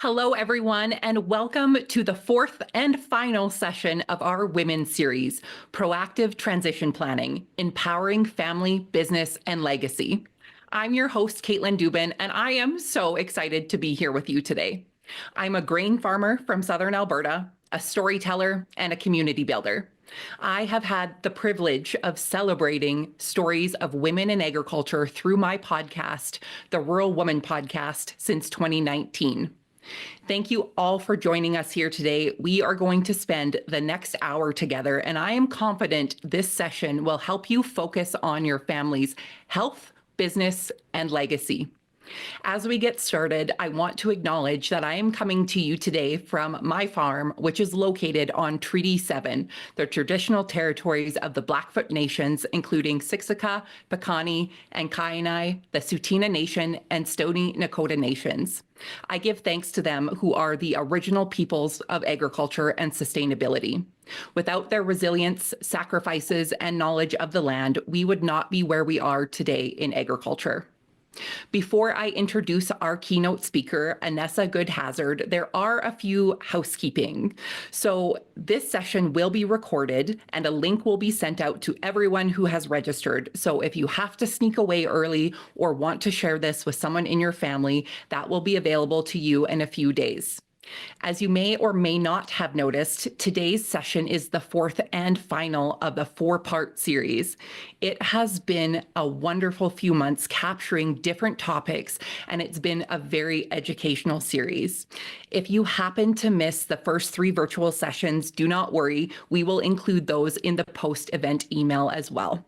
Hello, everyone, and welcome to the fourth and final session of our Women's Series, Proactive Transition Planning, Empowering Family, Business, and Legacy. I'm your host, Caitlin Dubin, and I am so excited to be here with you today. I'm a grain farmer from Southern Alberta, a storyteller, and a community builder. I have had the privilege of celebrating stories of women in agriculture through my podcast, the Rural Woman Podcast, since 2019. Thank you all for joining us here today. We are going to spend the next hour together, and I am confident this session will help you focus on your family's health, business, and legacy. As we get started, I want to acknowledge that I am coming to you today from my farm, which is located on Treaty 7, the traditional territories of the Blackfoot Nations, including Siksika, Piikani, and Kainai, the Tsuut'ina Nation, and Stoney Nakoda Nations. I give thanks to them who are the original peoples of agriculture and sustainability. Without their resilience, sacrifices, and knowledge of the land, we would not be where we are today in agriculture. Before I introduce our keynote speaker, Annessa Good-Hassard, there are a few housekeeping. So this session will be recorded and a link will be sent out to everyone who has registered. So if you have to sneak away early or want to share this with someone in your family, that will be available to you in a few days. As you may or may not have noticed, today's session is the fourth and final of the four-part series. It has been a wonderful few months capturing different topics, and it's been a very educational series. If you happen to miss the first three virtual sessions, do not worry. We will include those in the post-event email as well.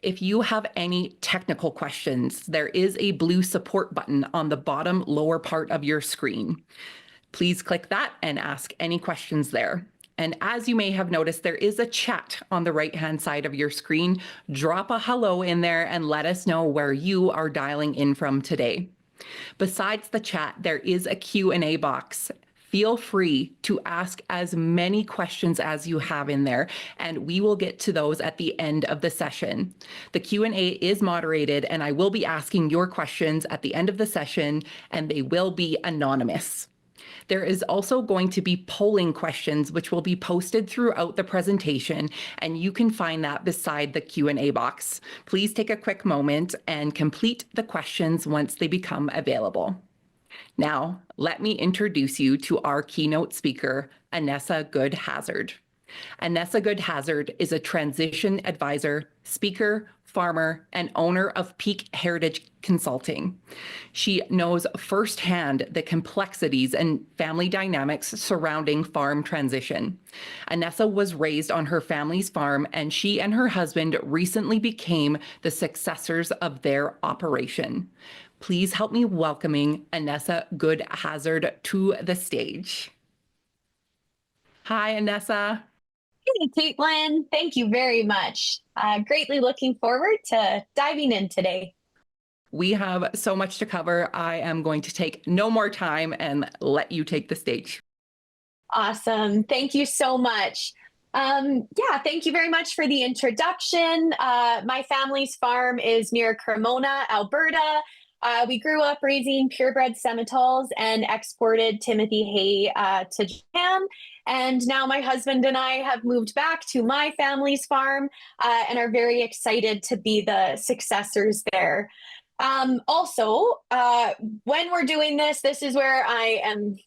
If you have any technical questions, there is a blue support button on the bottom lower part of your screen. Please click that and ask any questions there. And as you may have noticed, there is a chat on the right-hand side of your screen. Drop a hello in there and let us know where you are dialing in from today. Besides the chat, there is a Q&A box. Feel free to ask as many questions as you have in there, and we will get to those at the end of the session. The Q&A is moderated, and I will be asking your questions at the end of the session, and they will be anonymous. There is also going to be polling questions, which will be posted throughout the presentation, and you can find that beside the Q&A box. Please take a quick moment and complete the questions once they become available. Now, let me introduce you to our keynote speaker, Annessa Good-Hassard. Annessa Good-Hassard is a transition advisor, speaker, farmer, and owner of Peak Heritage Consulting. She knows firsthand the complexities and family dynamics surrounding farm transition. Annessa was raised on her family's farm, and she and her husband recently became the successors of their operation. Please help me welcoming Annessa Good-Hassard to the stage. Hi, Annessa. Hey, Caitlin, thank you very much. Greatly looking forward to diving in today. We have so much to cover. I am going to take no more time and let you take the stage. Awesome. Thank you so much. Thank you very much for the introduction. My family's farm is near Cremona, Alberta. We grew up raising purebred Semitols and exported Timothy hay to Japan. And now my husband and I have moved back to my family's farm and are very excited to be the successors there. When we're doing this, this is where I am,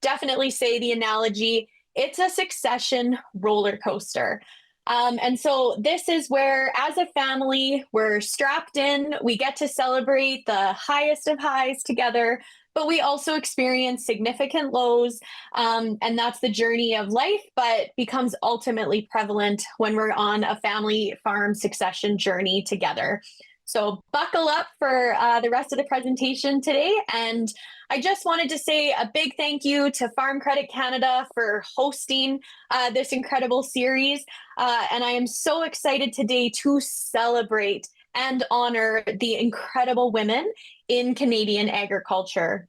definitely say the analogy, it's a succession roller coaster. And so this is where, as a family, we're strapped in, we get to celebrate the highest of highs together, but we also experience significant lows. And that's the journey of life, but becomes ultimately prevalent when we're on a family farm succession journey together. So buckle up for the rest of the presentation today. And I just wanted to say a big thank you to Farm Credit Canada for hosting this incredible series. And I am so excited today to celebrate and honor the incredible women in Canadian agriculture.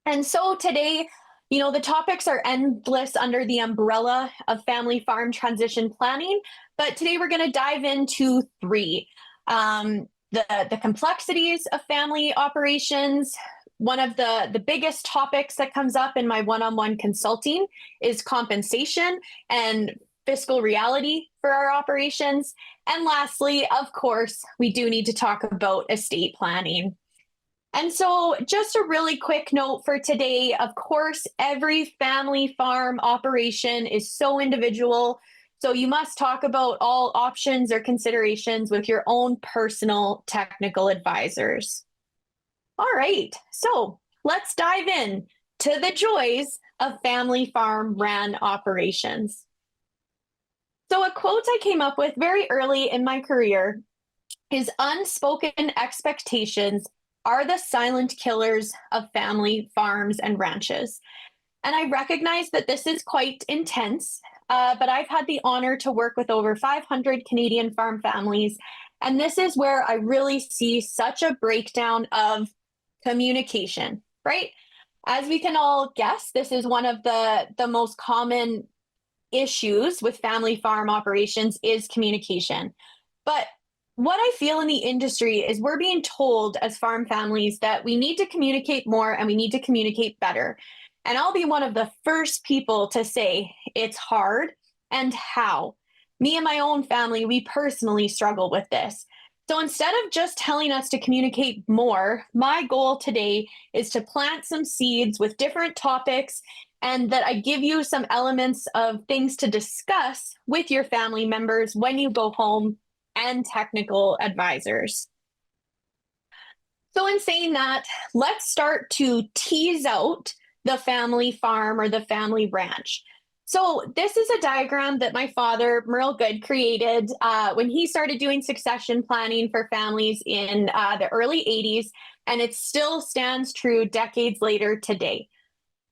And so today, the topics are endless under the umbrella of family farm transition planning, but today we're going to dive into three. The complexities of family operations, one of the biggest topics that comes up in my one-on-one consulting is compensation and fiscal reality for our operations. And lastly, of course, we do need to talk about estate planning. And so, just a really quick note for today, of course, every family farm operation is so individual. So, you must talk about all options or considerations with your own personal technical advisors. All right, so let's dive in to the joys of family farm ran operations. So, a quote I came up with very early in my career is unspoken expectations are the silent killers of family farms and ranches. And I recognize that this is quite intense, but I've had the honor to work with over 500 Canadian farm families. And this is where I really see such a breakdown of communication, right? As we can all guess, this is one of the most common issues with family farm operations is communication. But what I feel in the industry is we're being told as farm families that we need to communicate more and we need to communicate better. And I'll be one of the first people to say it's hard and how. Me and my own family, we personally struggle with this. So instead of just telling us to communicate more, my goal today is to plant some seeds with different topics and that I give you some elements of things to discuss with your family members when you go home and technical advisors. So in saying that, let's start to tease out the family farm or the family ranch. So this is a diagram that my father, Merle Good, created when he started doing succession planning for families in the early 80s, and it still stands true decades later today.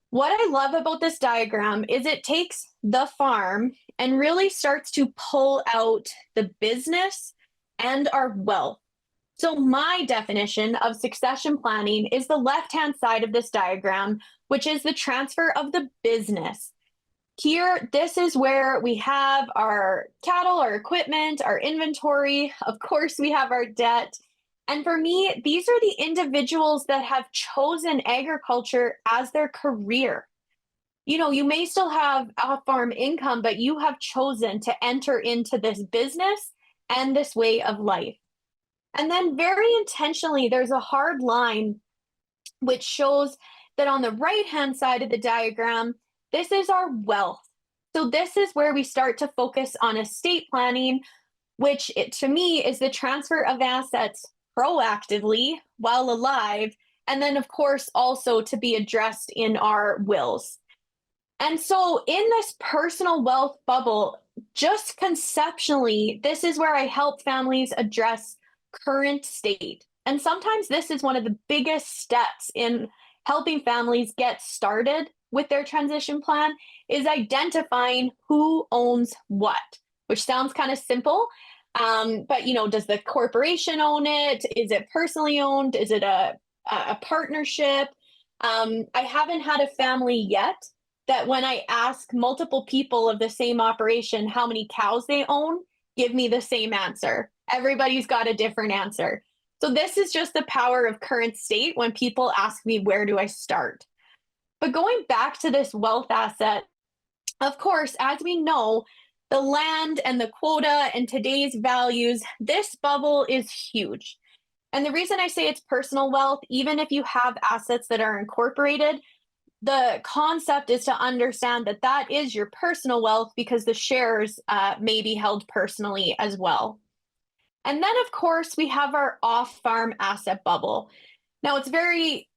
What I love about this diagram is it takes the farm and really starts to pull out the business and our wealth. So my definition of succession planning is the left-hand side of this diagram, which is the transfer of the business. Here, this is where we have our cattle, our equipment, our inventory. Of course, we have our debt. And for me, these are the individuals that have chosen agriculture as their career. You know, you may still have a farm income, but you have chosen to enter into this business and this way of life. And then, very intentionally, there's a hard line which shows that on the right hand side of the diagram, this is our wealth. So, this is where we start to focus on estate planning, which to me is the transfer of assets proactively while alive, and then, of course, also to be addressed in our wills. And so, in this personal wealth bubble, just conceptually, this is where I help families address current state. And sometimes this is one of the biggest steps in helping families get started with their transition plan is identifying who owns what, which sounds kind of simple. But you know, does the corporation own it? Is it personally owned? Is it a partnership? I haven't had a family yet that when I ask multiple people of the same operation how many cows they own, give me the same answer. Everybody's got a different answer. So this is just the power of current state when people ask me, where do I start? But going back to this wealth asset, of course, as we know, the land and the quota and today's values, this bubble is huge. And the reason I say it's personal wealth, even if you have assets that are incorporated, the concept is to understand that that is your personal wealth because the shares may be held personally as well. And then, of course, we have our off-farm asset bubble. Now, it's very,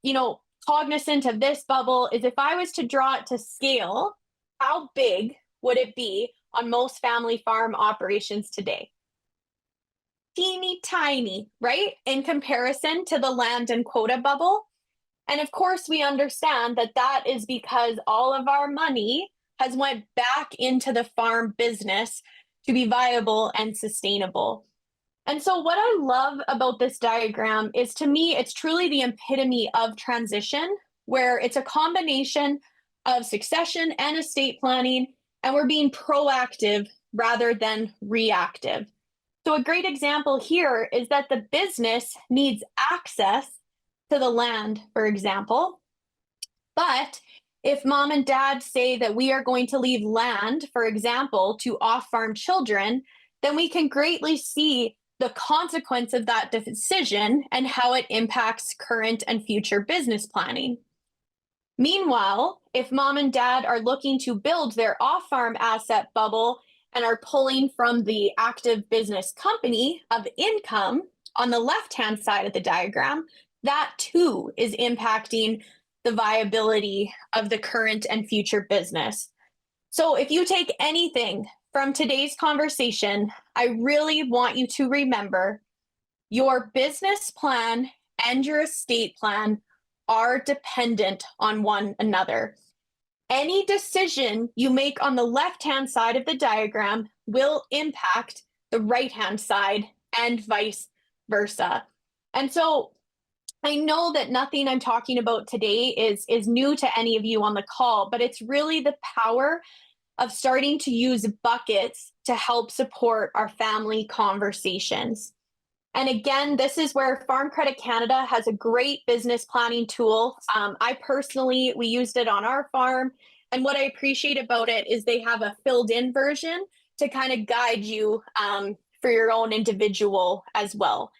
cognizant of this bubble is if I was to draw it to scale, how big would it be on most family farm operations today? Teeny tiny, right? In comparison to the land and quota bubble. And of course, we understand that that is because all of our money has went back into the farm business to be viable and sustainable. And so what I love about this diagram is, to me, it's truly the epitome of transition, where it's a combination of succession and estate planning, and we're being proactive rather than reactive. So a great example here is that the business needs access to the land, for example. But if mom and dad say that we are going to leave land, for example, to off farm children, then we can greatly see the consequence of that decision and how it impacts current and future business planning. Meanwhile, if mom and dad are looking to build their off farm asset bubble and are pulling from the active business company of income on the left hand side of the diagram, that too is impacting the viability of the current and future business. So, if you take anything from today's conversation, I really want you to remember your business plan and your estate plan are dependent on one another. Any decision you make on the left-hand side of the diagram will impact the right-hand side and vice versa. And so I know that nothing I'm talking about today is new to any of you on the call, but it's really the power of starting to use buckets to help support our family conversations. And again, this is where Farm Credit Canada has a great business planning tool. We used it on our farm. And what I appreciate about it is they have a filled in version to kind of guide you for your own individual as well.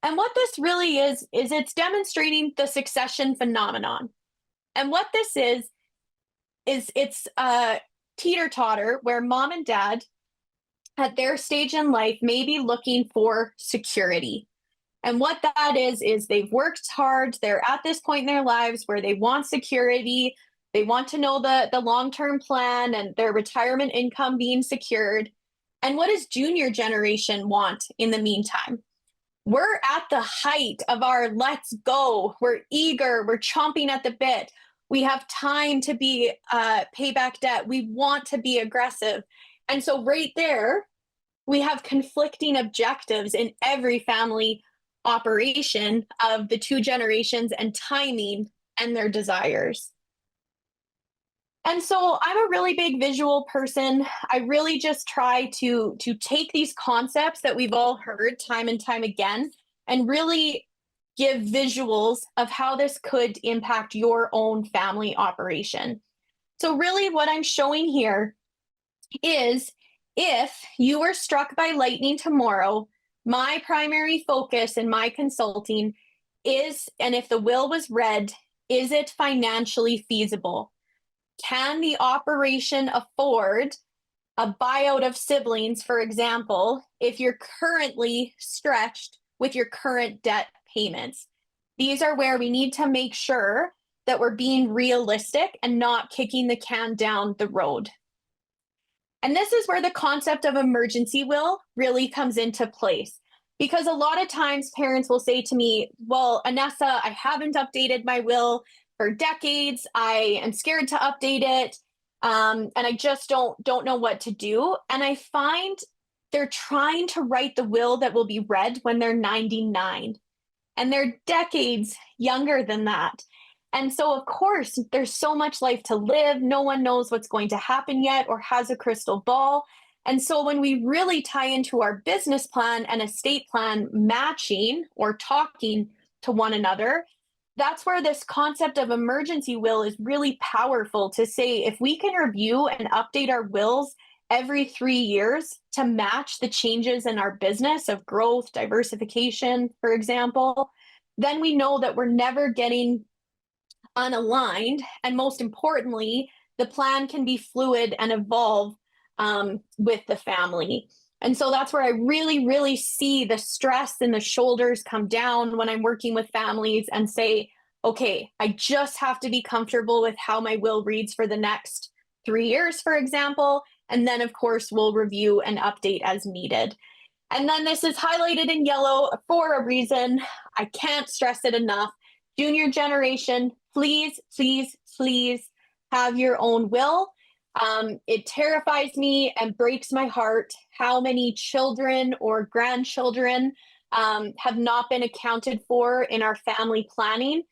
And what this really is it's demonstrating the succession phenomenon. And what this is it's a teeter-totter where mom and dad at their stage in life may be looking for security. And what that is they've worked hard. They're at this point in their lives where they want security. They want to know the long-term plan and their retirement income being secured. And what does junior generation want in the meantime? We're at the height of our let's go. We're eager. We're chomping at the bit. We have time to be pay back debt. We want to be aggressive. And so right there, we have conflicting objectives in every family operation of the two generations and timing and their desires. And so I'm a really big visual person. I really just try to take these concepts that we've all heard time and time again and really give visuals of how this could impact your own family operation. So really what I'm showing here is if you were struck by lightning tomorrow, my primary focus in my consulting is, and if the will was read, is it financially feasible? Can the operation afford a buyout of siblings, for example, if you're currently stretched with your current debt payments? These are where we need to make sure that we're being realistic and not kicking the can down the road. And this is where the concept of emergency will really comes into place. Because a lot of times parents will say to me, well, Annessa, I haven't updated my will for decades. I am scared to update it. And I just don't know what to do. And I find they're trying to write the will that will be read when they're 99. And they're decades younger than that. And so, of course, there's so much life to live. No one knows what's going to happen yet or has a crystal ball. And so when we really tie into our business plan and estate plan matching or talking to one another, that's where this concept of emergency will is really powerful to say, if we can review and update our wills every 3 years to match the changes in our business of growth, diversification, for example, then we know that we're never getting unaligned. And most importantly, the plan can be fluid and evolve with the family. And so that's where I really, really see the stress and the shoulders come down when I'm working with families and say, okay, I just have to be comfortable with how my will reads for the next 3 years, for example. And then, of course, we'll review and update as needed. And then this is highlighted in yellow for a reason. I can't stress it enough. Junior generation, please, please, please have your own will. It terrifies me and breaks my heart how many children or grandchildren have not been accounted for in our family planning.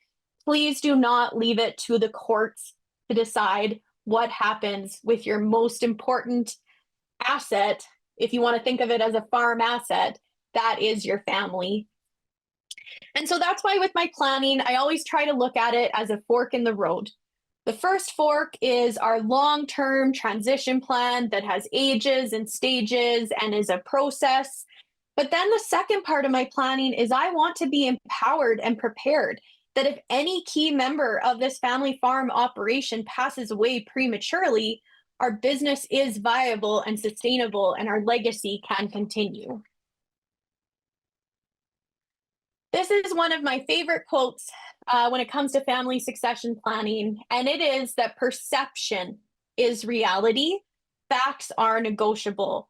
Please do not leave it to the courts to decide what happens with your most important asset. If you want to think of it as a farm asset, that is your family. And so that's why with my planning, I always try to look at it as a fork in the road. The first fork is our long term transition plan that has ages and stages and is a process. But then the second part of my planning is I want to be empowered and prepared that if any key member of this family farm operation passes away prematurely, our business is viable and sustainable and our legacy can continue. This is one of my favorite quotes when it comes to family succession planning, and it is that perception is reality, facts are negotiable.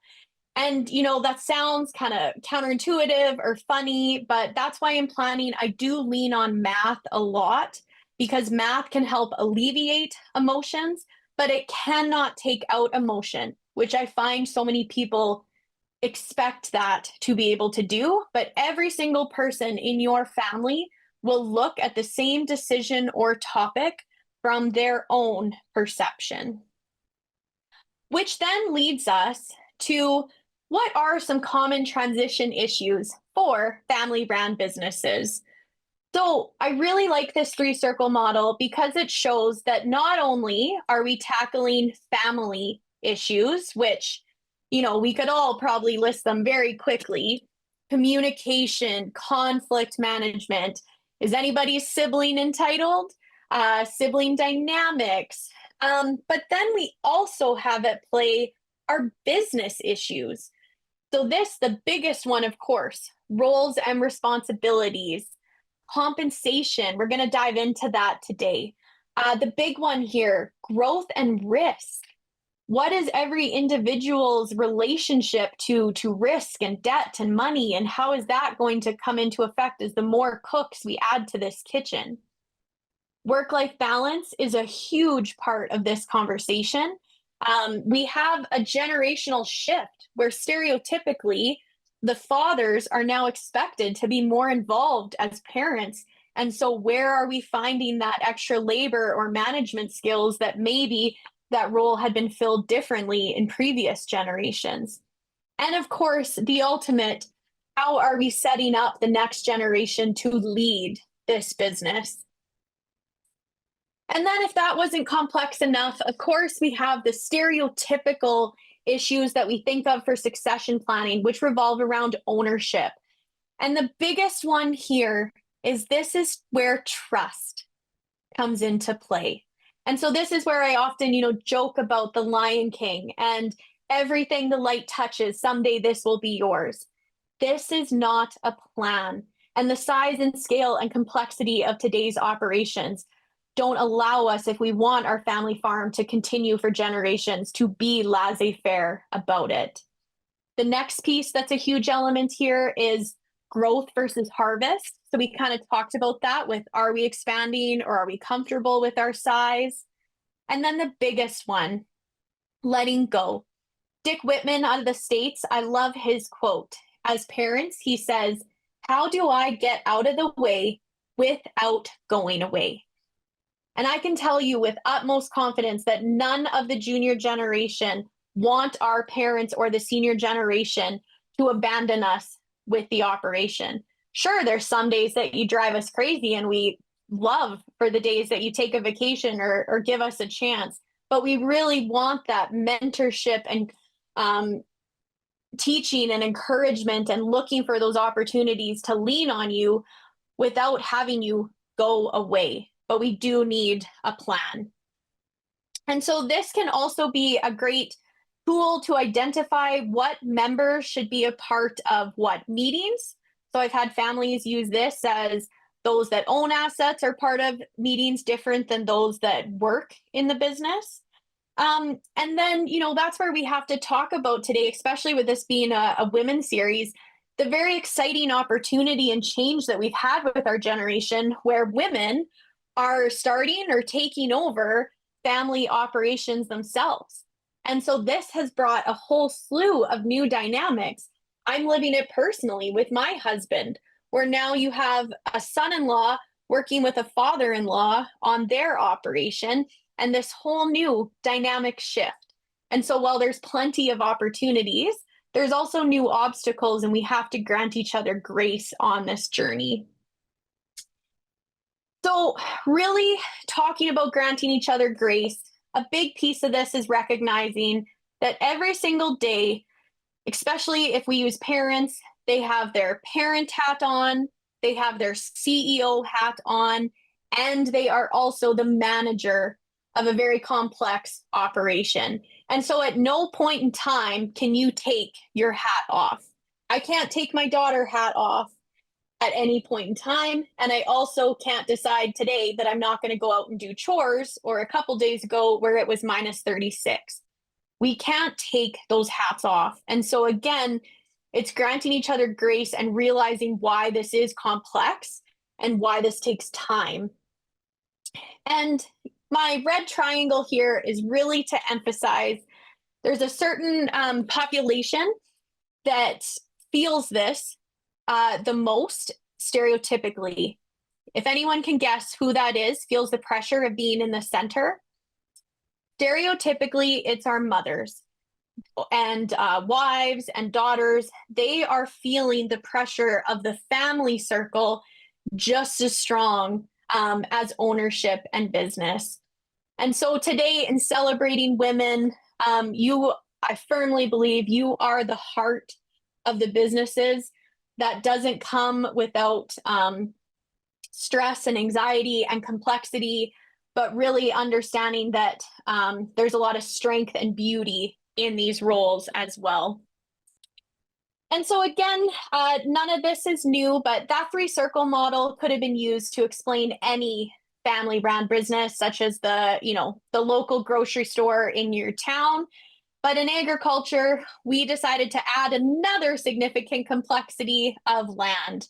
And, that sounds kind of counterintuitive or funny, but that's why in planning, I do lean on math a lot because math can help alleviate emotions, but it cannot take out emotion, which I find so many people expect that to be able to do. But every single person in your family will look at the same decision or topic from their own perception, which then leads us to what are some common transition issues for family brand businesses? So, I really like this three circle model because it shows that not only are we tackling family issues, which, we could all probably list them very quickly: communication, conflict management. Is anybody's sibling entitled? Sibling dynamics. But then we also have at play our business issues. So, the biggest one, of course, roles and responsibilities, compensation. We're going to dive into that today. The big one here, growth and risk. What is every individual's relationship to risk and debt and money? And how is that going to come into effect as the more cooks we add to this kitchen? Work life balance is a huge part of this conversation. We have a generational shift where stereotypically the fathers are now expected to be more involved as parents. And so, where are we finding that extra labor or management skills that maybe that role had been filled differently in previous generations? And of course, the ultimate, how are we setting up the next generation to lead this business? And then, if that wasn't complex enough, of course, we have the stereotypical issues that we think of for succession planning, which revolve around ownership. And the biggest one here is this is where trust comes into play. And so, this is where I often, joke about the Lion King and everything the light touches, someday this will be yours. This is not a plan. And the size and scale and complexity of today's operations don't allow us, if we want our family farm to continue for generations, to be laissez-faire about it. The next piece that's a huge element here is growth versus harvest. So we kind of talked about that with, are we expanding or are we comfortable with our size? And then the biggest one, letting go. Dick Whitman out of the States, I love his quote. As parents, he says, "How do I get out of the way without going away?" And I can tell you with utmost confidence that none of the junior generation want our parents or the senior generation to abandon us with the operation. Sure, there's some days that you drive us crazy and we love for the days that you take a vacation or give us a chance. But we really want that mentorship and teaching and encouragement and looking for those opportunities to lean on you without having you go away. But we do need a plan. And so this can also be a great tool to identify what members should be a part of what meetings. So I've had families use this as those that own assets are part of meetings different than those that work in the business. And then, that's where we have to talk about today, especially with this being a women's series, the very exciting opportunity and change that we've had with our generation where women are starting or taking over family operations themselves. And so this has brought a whole slew of new dynamics. I'm living it personally with my husband, where now you have a son-in-law working with a father-in-law on their operation, and this whole new dynamic shift. And so while there's plenty of opportunities, there's also new obstacles, and we have to grant each other grace on this journey. So, really talking about granting each other grace, a big piece of this is recognizing that every single day, especially if we use parents, they have their parent hat on, they have their CEO hat on, and they are also the manager of a very complex operation. And so at no point in time can you take your hat off. I can't take my daughter hat off at any point in time. And I also can't decide today that I'm not going to go out and do chores, or a couple days ago where it was minus 36. We can't take those hats off. And so, again, it's granting each other grace and realizing why this is complex and why this takes time. And my red triangle here is really to emphasize there's a certain population that feels this the most stereotypically. If anyone can guess who that is, feels the pressure of being in the center, stereotypically, it's our mothers and wives and daughters. They are feeling the pressure of the family circle just as strong as ownership and business. And so today, in celebrating women, I firmly believe you are the heart of the businesses. That doesn't come without stress and anxiety and complexity, but really understanding that there's a lot of strength and beauty in these roles as well. And so again, none of this is new, but that three-circle model could have been used to explain any family brand business, such as the local grocery store in your town. But in agriculture, we decided to add another significant complexity of land.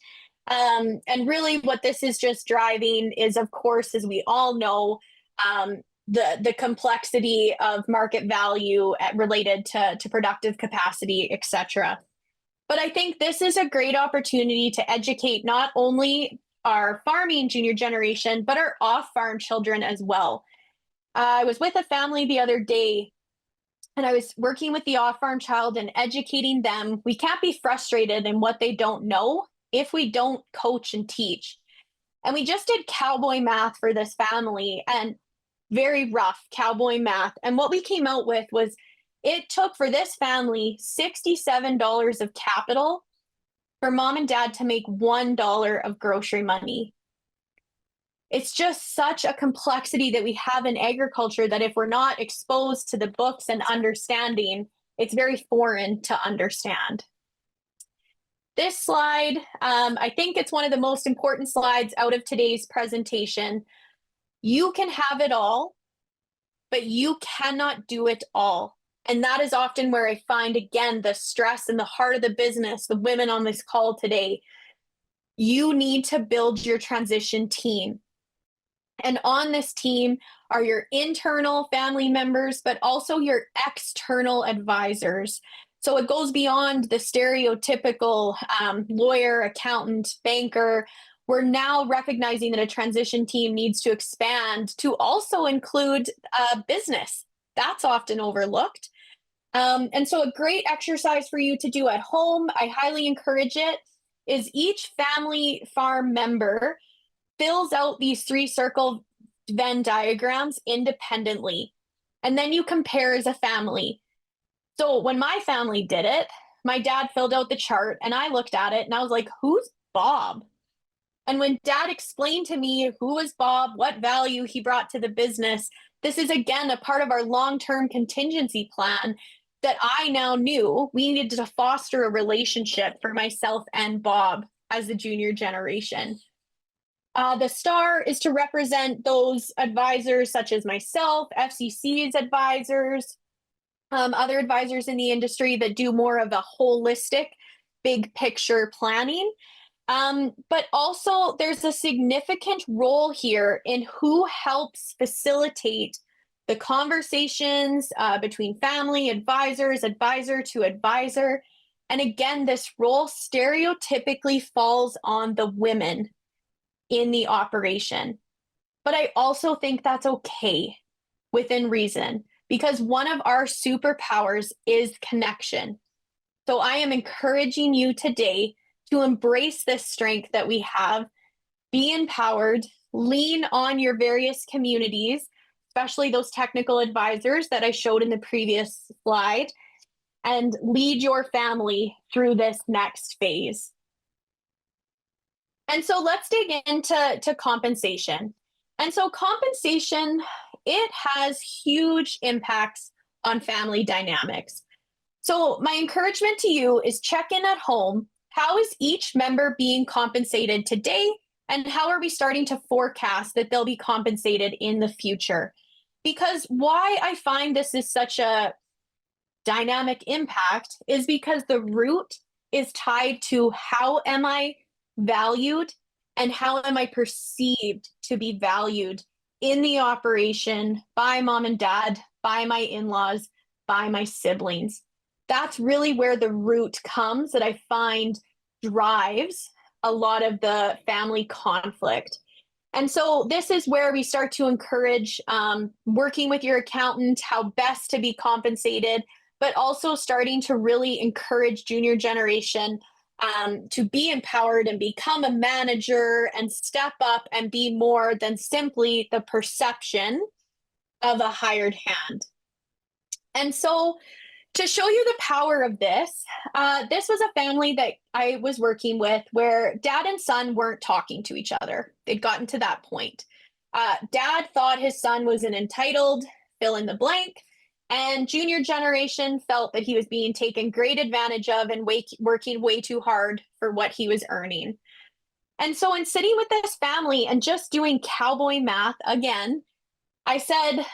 And really what this is just driving is, of course, as we all know, the complexity of market value related to productive capacity, et cetera. But I think this is a great opportunity to educate not only our farming junior generation, but our off-farm children as well. I was with a family the other day, and I was working with the off-farm child and educating them. We can't be frustrated in what they don't know if we don't coach and teach. And we just did cowboy math for this family, and very rough cowboy math. And what we came out with was it took for this family $67 of capital for mom and dad to make $1 of grocery money. It's just such a complexity that we have in agriculture that if we're not exposed to the books and understanding, it's very foreign to understand. This slide, I think it's one of the most important slides out of today's presentation. You can have it all, but you cannot do it all. And that is often where I find, again, the stress and the heart of the business, the women on this call today. You need to build your transition team. And on this team are your internal family members, but also your external advisors. So it goes beyond the stereotypical lawyer, accountant, banker. We're now recognizing that a transition team needs to expand to also include business. That's often overlooked. And so a great exercise for you to do at home, I highly encourage it, is each family farm member fills out these three-circle Venn diagrams independently. And then you compare as a family. So when my family did it, my dad filled out the chart and I looked at it and I was like, who's Bob? And when dad explained to me who was Bob, what value he brought to the business, this is again a part of our long-term contingency plan that I now knew we needed to foster a relationship for myself and Bob as the junior generation. The star is to represent those advisors such as myself, FCC's advisors, other advisors in the industry that do more of a holistic, big picture planning. But also there's a significant role here in who helps facilitate the conversations between family, advisors, advisor to advisor. And again, this role stereotypically falls on the women in the operation. But I also think that's okay within reason, because one of our superpowers is connection. So I am encouraging you today to embrace this strength that we have, be empowered, lean on your various communities, especially those technical advisors that I showed in the previous slide, and lead your family through this next phase. And so let's dig into compensation. And so compensation, it has huge impacts on family dynamics. So my encouragement to you is check in at home. How is each member being compensated today? And how are we starting to forecast that they'll be compensated in the future? Because why I find this is such a dynamic impact is because the root is tied to how am I valued and how am I perceived to be valued in the operation by mom and dad, by my in-laws, by my siblings. That's really where the root comes that I find drives a lot of the family conflict. And so this is where we start to encourage working with your accountant, how best to be compensated, but also starting to really encourage junior generation to be empowered and become a manager and step up and be more than simply the perception of a hired hand. And so to show you the power of this, this was a family that I was working with where dad and son weren't talking to each other. They'd gotten to that point. Dad thought his son was an entitled fill in the blank, and junior generation felt that he was being taken great advantage of and working way too hard for what he was earning. And so in sitting with this family and just doing cowboy math again, I said,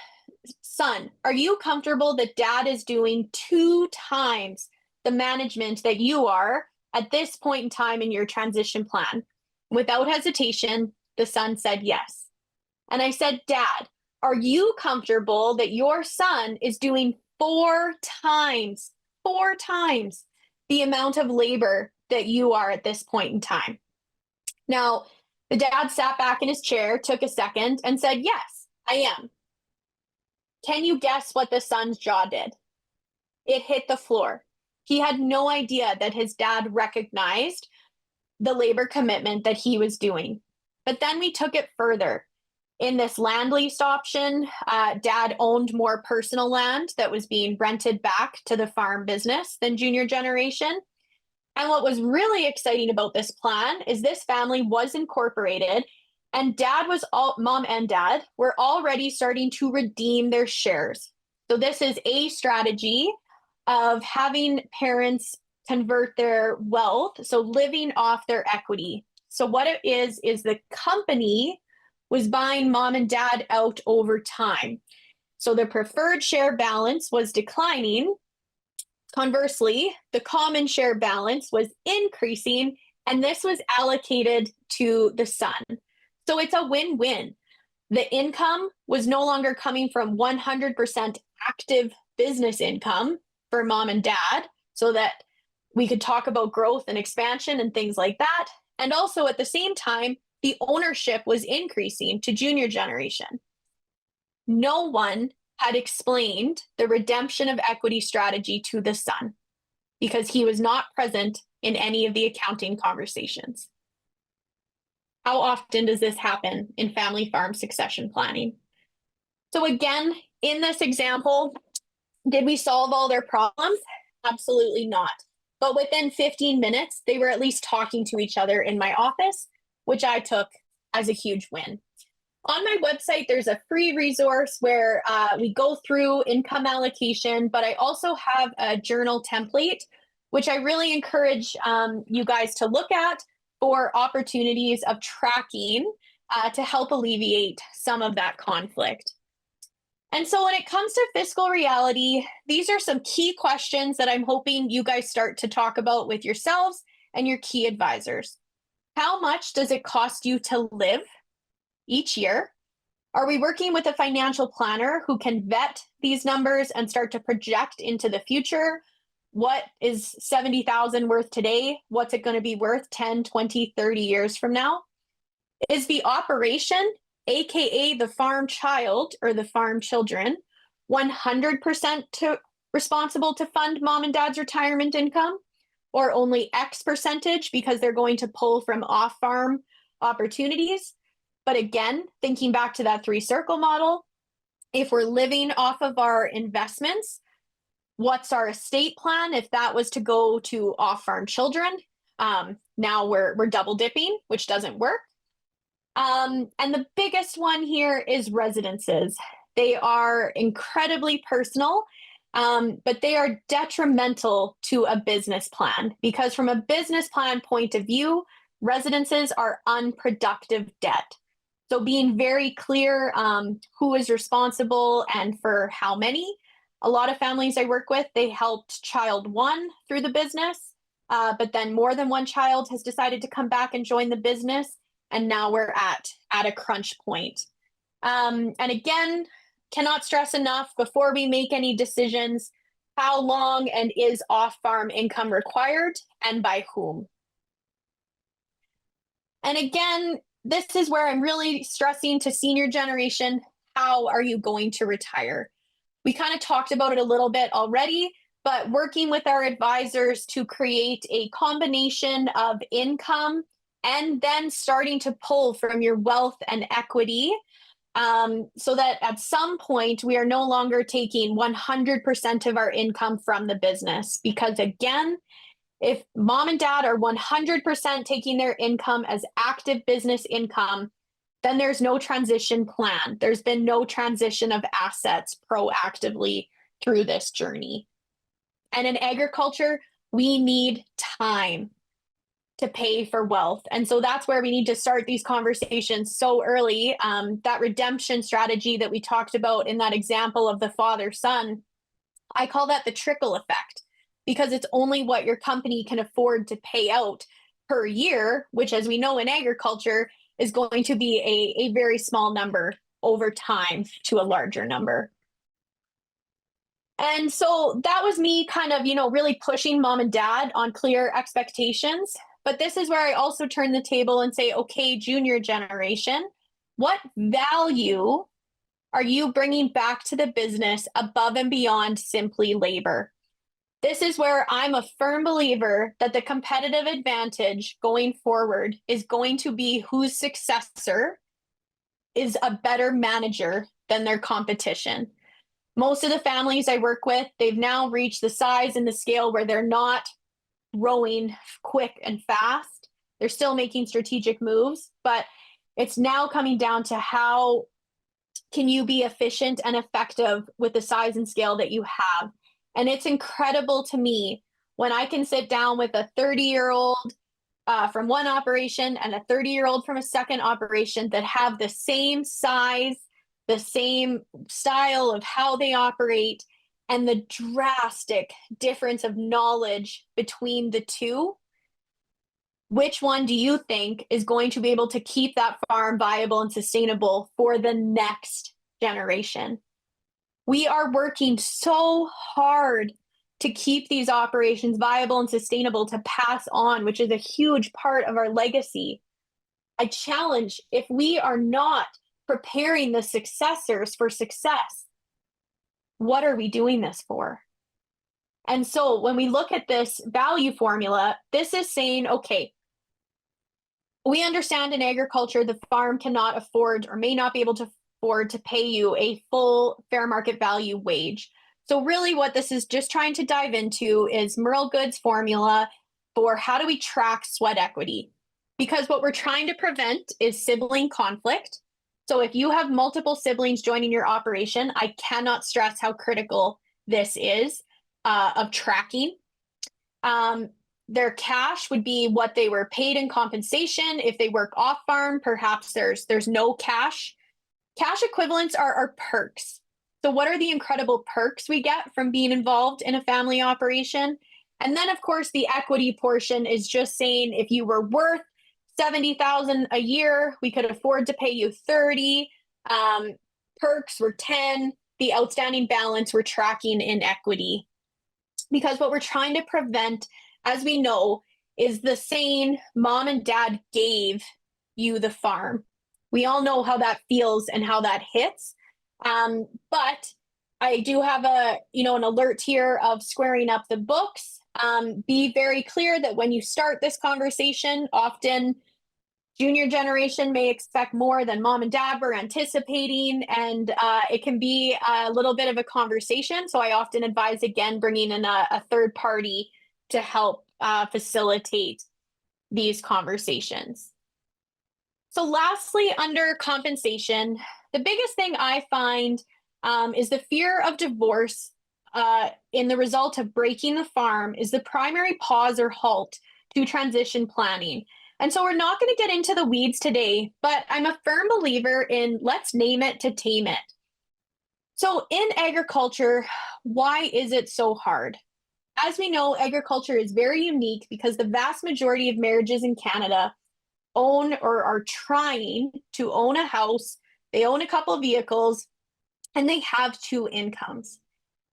son, are you comfortable that dad is doing 2 times the management that you are at this point in time in your transition plan? Without hesitation, the son said yes. And I said, dad, are you comfortable that your son is doing 4 times the amount of labor that you are at this point in time? Now, the dad sat back in his chair, took a second, and said, yes, I am. Can you guess what the son's jaw did? It hit the floor. He had no idea that his dad recognized the labor commitment that he was doing. But then we took it further. In this land lease option, dad owned more personal land that was being rented back to the farm business than junior generation. And what was really exciting about this plan is this family was incorporated, and mom and dad were already starting to redeem their shares. So this is a strategy of having parents convert their wealth, so living off their equity. So what it is the company was buying mom and dad out over time. So the preferred share balance was declining. Conversely, the common share balance was increasing, and this was allocated to the son. So it's a win-win. The income was no longer coming from 100% active business income for mom and dad, so that we could talk about growth and expansion and things like that. And also at the same time, the ownership was increasing to junior generation. No one had explained the redemption of equity strategy to the son because he was not present in any of the accounting conversations. How often does this happen in family farm succession planning? So again, in this example, did we solve all their problems? Absolutely not. But within 15 minutes, they were at least talking to each other in my office, which I took as a huge win. On my website, there's a free resource where we go through income allocation, but I also have a journal template, which I really encourage you guys to look at for opportunities of tracking to help alleviate some of that conflict. And so when it comes to fiscal reality, these are some key questions that I'm hoping you guys start to talk about with yourselves and your key advisors. How much does it cost you to live each year? Are we working with a financial planner who can vet these numbers and start to project into the future? What is 70,000 worth today? What's it going to be worth 10, 20, 30 years from now? Is the operation, AKA the farm child or the farm children, 100% responsible to fund mom and dad's retirement income? or only X percentage because they're going to pull from off-farm opportunities. But again, thinking back to that three-circle model, if we're living off of our investments, what's our estate plan if that was to go to off-farm children? Now we're double dipping, which doesn't work. And the biggest one here is residences. They are incredibly personal, but they are detrimental to a business plan because, from a business plan point of view, residences are unproductive debt. So, being very clear who is responsible and for how many. A lot of families I work with, they helped child one through the business, but then more than one child has decided to come back and join the business. And now we're at a crunch point. And again, cannot stress enough before we make any decisions, how long and is off-farm income required and by whom? And again, this is where I'm really stressing to senior generation, how are you going to retire? We kind of talked about it a little bit already, but working with our advisors to create a combination of income and then starting to pull from your wealth and equity, so that at some point we are no longer taking 100% of our income from the business. Because again, if mom and dad are 100% taking their income as active business income, then there's no transition plan. There's been no transition of assets proactively through this journey. And in agriculture, we need time to pay for wealth. And so that's where we need to start these conversations so early. That redemption strategy that we talked about in that example of the father-son, I call that the trickle effect, because it's only what your company can afford to pay out per year, which, as we know in agriculture, is going to be a very small number over time to a larger number. And so that was me kind of, really pushing mom and dad on clear expectations. But this is where I also turn the table and say, okay, junior generation, what value are you bringing back to the business above and beyond simply labor? This is where I'm a firm believer that the competitive advantage going forward is going to be whose successor is a better manager than their competition. Most of the families I work with, they've now reached the size and the scale where they're not growing quick and fast. They're still making strategic moves, but it's now coming down to how can you be efficient and effective with the size and scale that you have. And it's incredible to me when I can sit down with a 30-year-old from one operation and a 30-year-old from a second operation that have the same size, the same style of how they operate, and the drastic difference of knowledge between the two. Which one do you think is going to be able to keep that farm viable and sustainable for the next generation? We are working so hard to keep these operations viable and sustainable to pass on, which is a huge part of our legacy. I challenge, if we are not preparing the successors for success, what are we doing this for? And so when we look at this value formula, this is saying, okay, we understand in agriculture, the farm cannot afford or may not be able to afford to pay you a full fair market value wage. So really what this is just trying to dive into is Merle Good's formula for how do we track sweat equity? Because what we're trying to prevent is sibling conflict. So if you have multiple siblings joining your operation, I cannot stress how critical this is of tracking. Their cash would be what they were paid in compensation. If they work off farm, perhaps there's no cash. Cash equivalents are perks. So what are the incredible perks we get from being involved in a family operation? And then, of course, the equity portion is just saying if you were worth $70,000 a year, we could afford to pay you 30. Perks were 10. The outstanding balance we're tracking in equity. Because what we're trying to prevent, as we know, is the saying, mom and dad gave you the farm. We all know how that feels and how that hits. But I do have an alert here of squaring up the books. Be very clear that when you start this conversation, often junior generation may expect more than mom and dad were anticipating, and it can be a little bit of a conversation. So I often advise, again, bringing in a third party to help facilitate these conversations. So lastly, under compensation, the biggest thing I find is the fear of divorce in the result of breaking the farm is the primary pause or halt to transition planning. And so we're not going to get into the weeds today, but I'm a firm believer in let's name it to tame it. So in agriculture, why is it so hard? As we know, agriculture is very unique because the vast majority of marriages in Canada own or are trying to own a house, they own a couple of vehicles, and they have two incomes.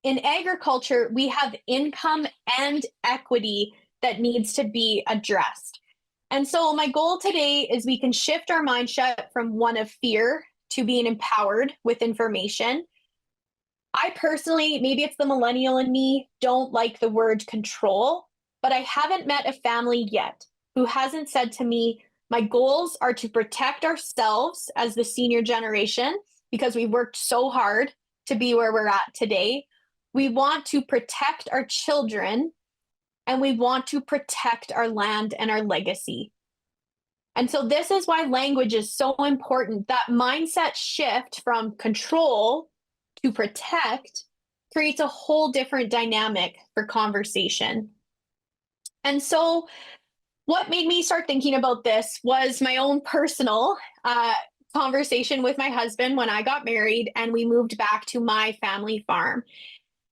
In agriculture, we have income and equity that needs to be addressed. And so my goal today is we can shift our mindset from one of fear to being empowered with information. I personally, maybe it's the millennial in me, don't like the word control, but I haven't met a family yet who hasn't said to me, my goals are to protect ourselves as the senior generation because we worked so hard to be where we're at today. We want to protect our children and we want to protect our land and our legacy. And so this is why language is so important. That mindset shift from control to protect creates a whole different dynamic for conversation. And so what made me start thinking about this was my own personal conversation with my husband when I got married and we moved back to my family farm.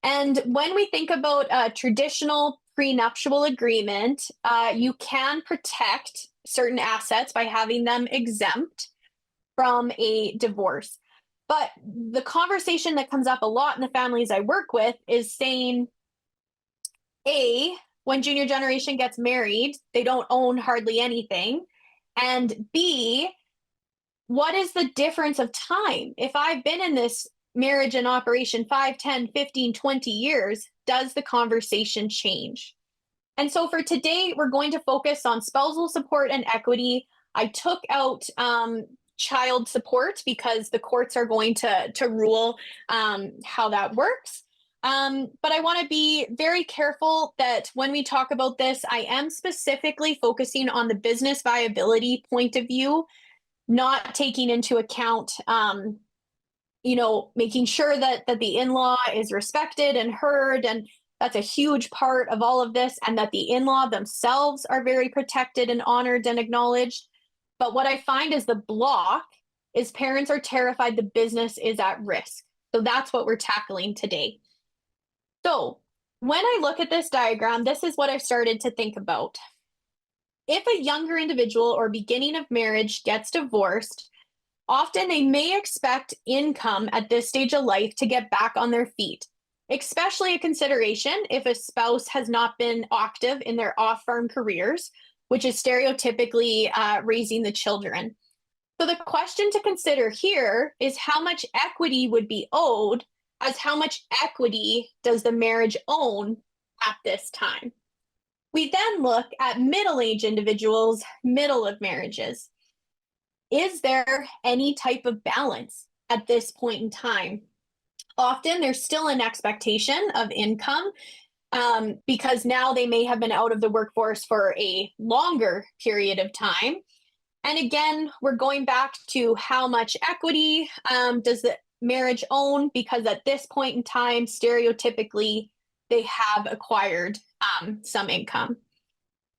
And when we think about a traditional prenuptial agreement, you can protect certain assets by having them exempt from a divorce. But the conversation that comes up a lot in the families I work with is saying, A, when junior generation gets married, they don't own hardly anything. And B, what is the difference of time? If I've been in this marriage in operation 5, 10, 15, 20 years, does the conversation change? And so for today, we're going to focus on spousal support and equity. I took out child support because the courts are going to rule how that works. But I want to be very careful that when we talk about this, I am specifically focusing on the business viability point of view, not taking into account, making sure that the in-law is respected and heard. And that's a huge part of all of this, and that the in-law themselves are very protected and honored and acknowledged. But what I find is the block is parents are terrified the business is at risk. So that's what we're tackling today. So when I look at this diagram, this is what I've started to think about. If a younger individual or beginning of marriage gets divorced, often they may expect income at this stage of life to get back on their feet, especially a consideration if a spouse has not been active in their off-farm careers, which is stereotypically raising the children. So the question to consider here is how much equity would be owed, as how much equity does the marriage own at this time? We then look at middle-aged individuals, middle of marriages. Is there any type of balance at this point in time? Often there's still an expectation of income because now they may have been out of the workforce for a longer period of time. And again, we're going back to how much equity does the marriage own, because at this point in time, stereotypically, they have acquired some income.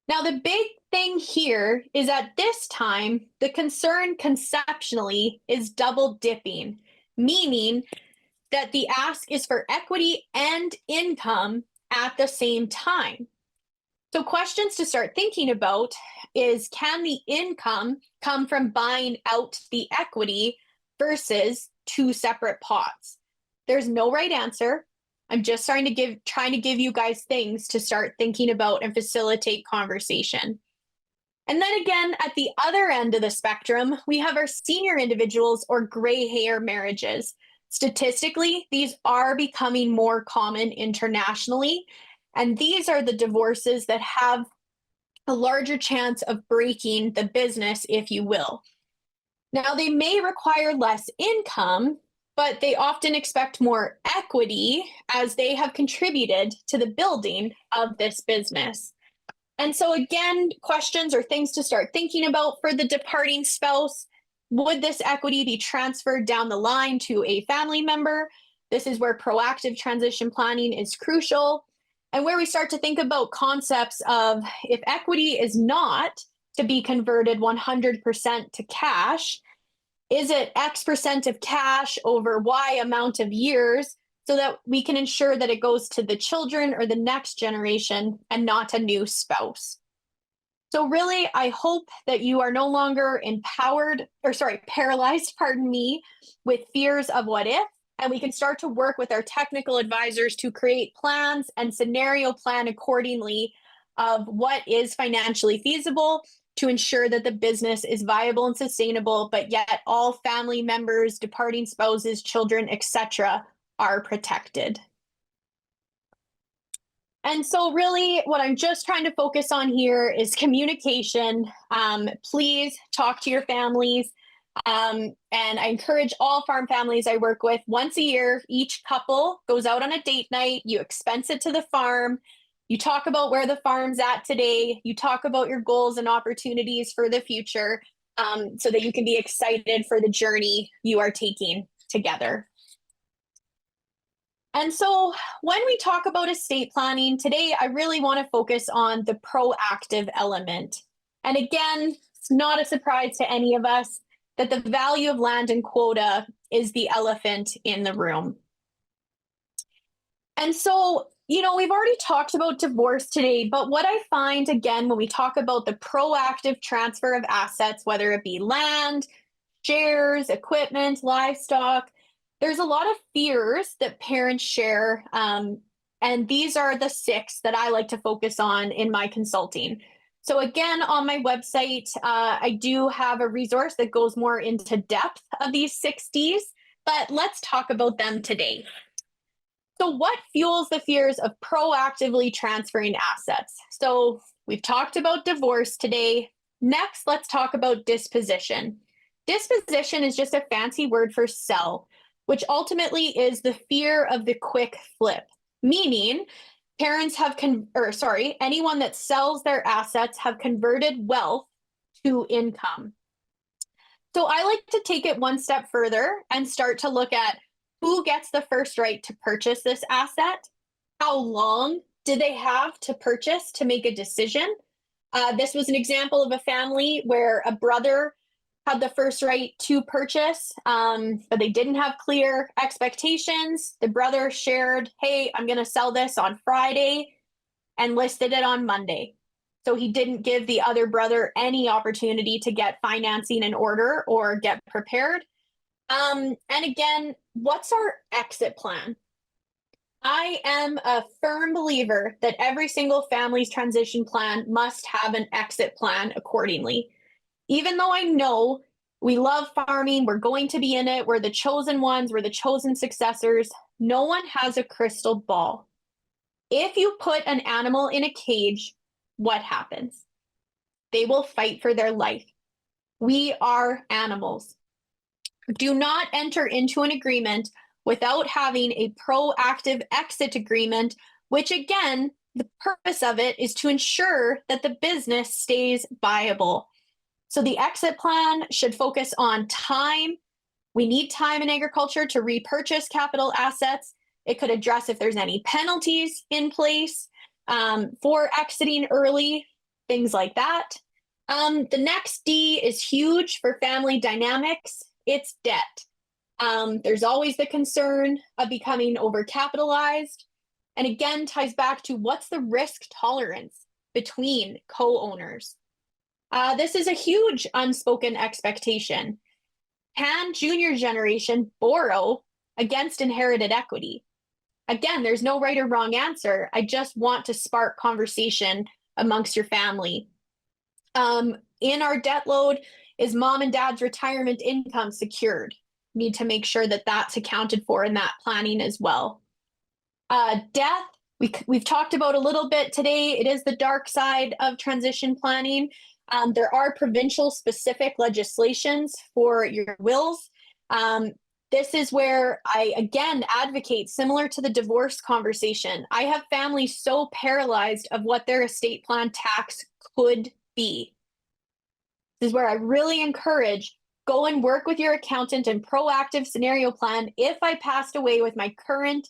Now, the big thing here is at this time, the concern conceptually is double dipping, meaning that the ask is for equity and income at the same time. So questions to start thinking about is, can the income come from buying out the equity versus two separate pots? There's no right answer. I'm just trying to give you guys things to start thinking about and facilitate conversation. And then again, at the other end of the spectrum, we have our senior individuals or gray hair marriages. Statistically, these are becoming more common internationally. And these are the divorces that have a larger chance of breaking the business, if you will. Now, they may require less income, but they often expect more equity as they have contributed to the building of this business. And so, again, questions or things to start thinking about for the departing spouse. Would this equity be transferred down the line to a family member? This is where proactive transition planning is crucial. And where we start to think about concepts of if equity is not to be converted 100% to cash, is it X percent of cash over Y amount of years so that we can ensure that it goes to the children or the next generation and not a new spouse? So really, I hope that you are no longer paralyzed, pardon me, with fears of what if, and we can start to work with our technical advisors to create plans and scenario plan accordingly of what is financially feasible to ensure that the business is viable and sustainable, but yet all family members, departing spouses, children, etc., are protected. And so really what I'm just trying to focus on here is communication. Please talk to your families. And I encourage all farm families I work with, once a year, each couple goes out on a date night, you expense it to the farm, you talk about where the farm's at today, you talk about your goals and opportunities for the future, so that you can be excited for the journey you are taking together. And so when we talk about estate planning today, I really want to focus on the proactive element. And again, it's not a surprise to any of us that the value of land and quota is the elephant in the room. And so, we've already talked about divorce today, but what I find again, when we talk about the proactive transfer of assets, whether it be land, shares, equipment, livestock, there's a lot of fears that parents share. And these are the 6 that I like to focus on in my consulting. So again, on my website, I do have a resource that goes more into depth of these 60s, but let's talk about them today. So what fuels the fears of proactively transferring assets? So we've talked about divorce today. Next, let's talk about disposition. Disposition is just a fancy word for sell, which ultimately is the fear of the quick flip, meaning parents have anyone that sells their assets have converted wealth to income. So I like to take it one step further and start to look at who gets the first right to purchase this asset. How long do they have to purchase to make a decision? This was an example of a family where a brother had the first right to purchase, but they didn't have clear expectations. The brother shared, hey, I'm going to sell this on Friday, and listed it on Monday. So he didn't give the other brother any opportunity to get financing in order or get prepared. And again, what's our exit plan? I am a firm believer that every single family's transition plan must have an exit plan accordingly. Even though I know we love farming, we're going to be in it, we're the chosen ones, we're the chosen successors, no one has a crystal ball. If you put an animal in a cage, what happens? They will fight for their life. We are animals. Do not enter into an agreement without having a proactive exit agreement, which again, the purpose of it is to ensure that the business stays viable. So the exit plan should focus on time. We need time in agriculture to repurchase capital assets. It could address if there's any penalties in place for exiting early, things like that. The next D is huge for family dynamics. It's debt. There's always the concern of becoming overcapitalized. And again, ties back to what's the risk tolerance between co-owners. This is a huge unspoken expectation. Can junior generation borrow against inherited equity? Again, there's no right or wrong answer. I just want to spark conversation amongst your family. In our debt load, is mom and dad's retirement income secured? Need to make sure that that's accounted for in that planning as well. Death we've talked about a little bit today. It is the dark side of transition planning. There are provincial specific legislations for your wills. This is where I again advocate, similar to the divorce conversation. I have families so paralyzed of what their estate plan tax could be. This is where I really encourage, go and work with your accountant and proactive scenario plan. If I passed away with my current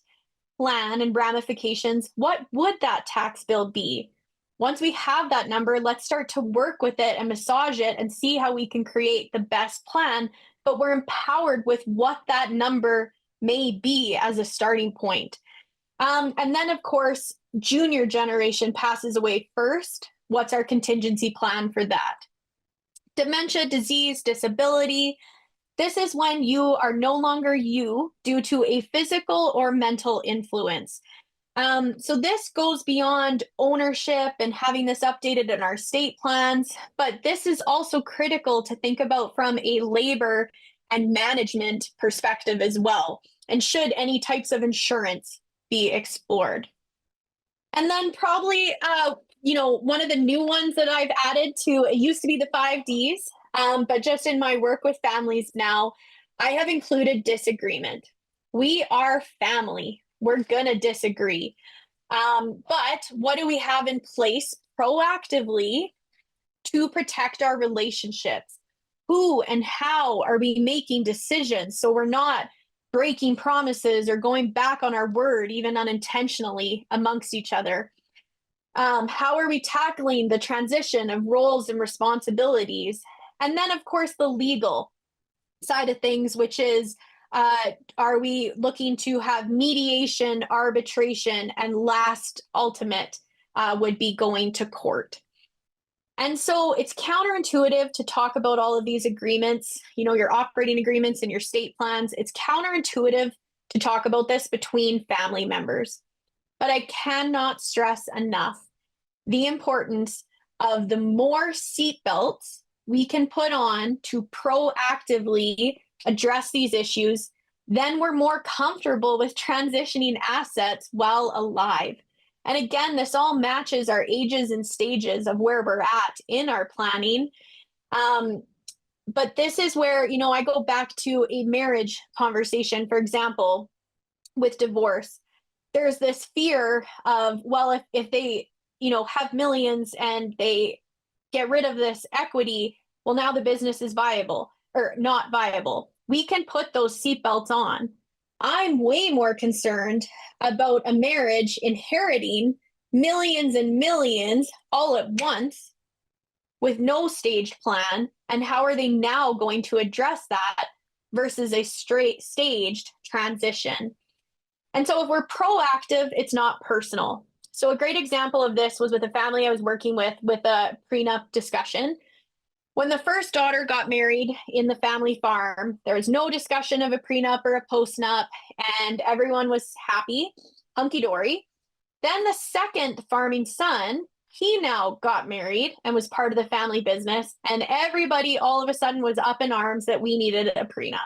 plan and ramifications, what would that tax bill be? Once we have that number, let's start to work with it and massage it and see how we can create the best plan. But we're empowered with what that number may be as a starting point. And then, of course, junior generation passes away first. What's our contingency plan for that? Dementia, disease, disability. This is when you are no longer you due to a physical or mental influence. So this goes beyond ownership and having this updated in our state plans, but this is also critical to think about from a labor and management perspective as well. And should any types of insurance be explored? And then probably, one of the new ones that I've added to, it used to be the 5Ds, but just in my work with families now, I have included disagreement. We are family. We're going to disagree. But what do we have in place proactively to protect our relationships? Who and how are we making decisions so we're not breaking promises or going back on our word, even unintentionally, amongst each other? How are we tackling the transition of roles and responsibilities? And then, of course, the legal side of things, which is, are we looking to have mediation, arbitration, and last ultimate would be going to court? And so it's counterintuitive to talk about all of these agreements, your operating agreements and your state plans. It's counterintuitive to talk about this between family members. But I cannot stress enough the importance of the more seatbelts we can put on to proactively address these issues, then we're more comfortable with transitioning assets while alive. And again, this all matches our ages and stages of where we're at in our planning. But this is where, I go back to a marriage conversation, for example, with divorce. There's this fear of, well, if they, have millions and they get rid of this equity, well, now the business is viable or not viable. We can put those seatbelts on. I'm way more concerned about a marriage inheriting millions and millions all at once with no staged plan. And how are they now going to address that versus a straight staged transition? And so if we're proactive, it's not personal. So a great example of this was with a family I was working with a prenup discussion. When the first daughter got married in the family farm, there was no discussion of a prenup or a postnup, and everyone was happy, hunky-dory. Then the second farming son, he now got married and was part of the family business, and everybody all of a sudden was up in arms that we needed a prenup.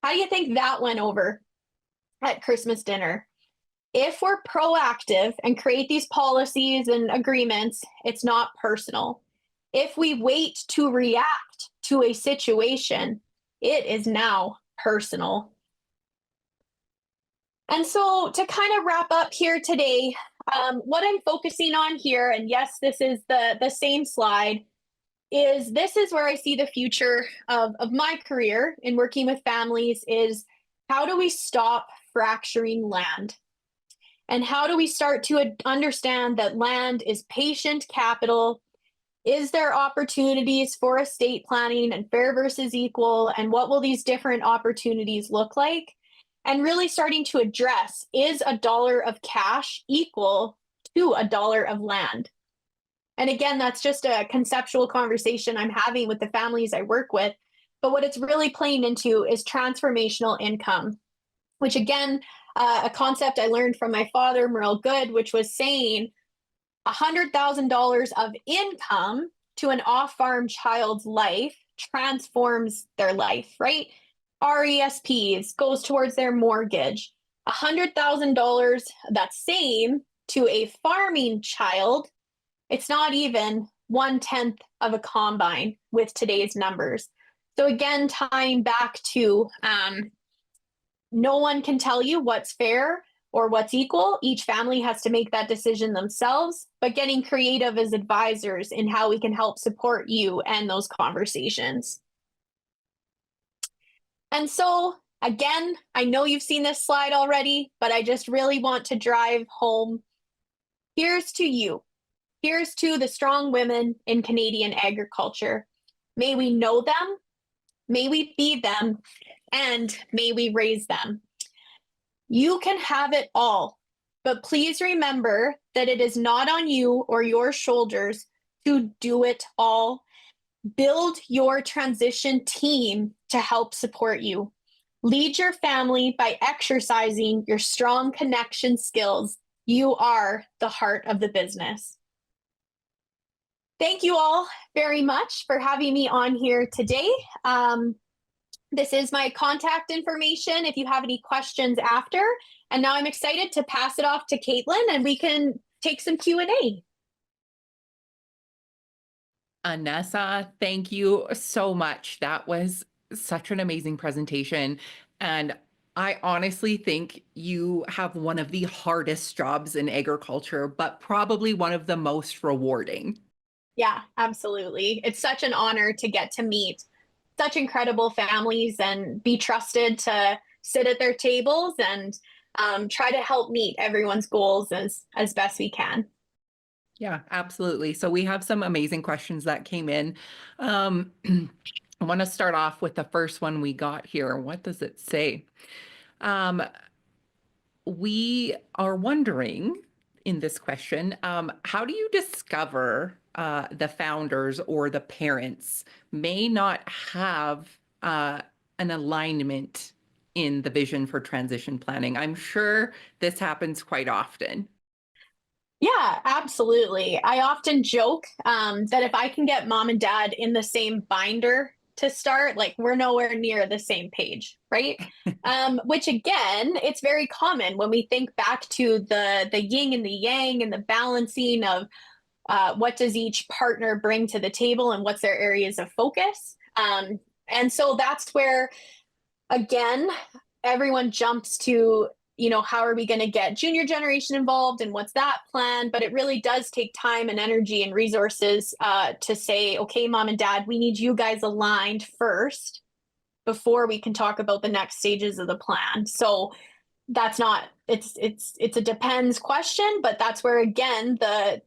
How do you think that went over at Christmas dinner? If we're proactive and create these policies and agreements, it's not personal. If we wait to react to a situation, it is now personal. And so to kind of wrap up here today, what I'm focusing on here, and yes, this is the same slide, is this is where I see the future of my career in working with families is how do we stop fracturing land? And how do we start to understand that land is patient capital? Is there opportunities for estate planning and fair versus equal? And what will these different opportunities look like? And really starting to address, is $1 of cash equal to $1 of land? And again, that's just a conceptual conversation I'm having with the families I work with. But what it's really playing into is transformational income, which again, a concept I learned from my father, Merle Good, which was saying $100,000 of income to an off-farm child's life transforms their life, right? RESPs goes towards their mortgage. $100,000 that's same to a farming child, it's not even 1/10 of a combine with today's numbers. So again, tying back to no one can tell you what's fair or what's equal. Each family has to make that decision themselves, but getting creative as advisors in how we can help support you and those conversations. And so, again, I know you've seen this slide already, but I just really want to drive home. Here's to you. Here's to the strong women in Canadian agriculture. May we know them, may we be them, and may we raise them. You can have it all, but please remember that it is not on you or your shoulders to do it all. Build your transition team to help support you. Lead your family by exercising your strong connection skills. You are the heart of the business. Thank you all very much for having me on here today. This is my contact information if you have any questions after. And now I'm excited to pass it off to Caitlin and we can take some Q&A. Annessa, thank you so much. That was such an amazing presentation. And I honestly think you have one of the hardest jobs in agriculture, but probably one of the most rewarding. Yeah, absolutely. It's such an honor to get to meet such incredible families and be trusted to sit at their tables and try to help meet everyone's goals as best we can. Yeah, absolutely. So we have some amazing questions that came in. I want to start off with the first one we got here. What does it say? We are wondering in this question, how do you discover the founders or the parents may not have an alignment in the vision for transition planning? I'm sure this happens quite often. Yeah, absolutely. I often joke that if I can get mom and dad in the same binder to start, like we're nowhere near the same page, right? Which again, it's very common when we think back to the yin and the yang and the balancing of what does each partner bring to the table and what's their areas of focus. And so that's where, again, everyone jumps to, how are we going to get junior generation involved and what's that plan? But it really does take time and energy and resources to say, okay, mom and dad, we need you guys aligned first before we can talk about the next stages of the plan. So that's not, it's a depends question, but that's where, again, the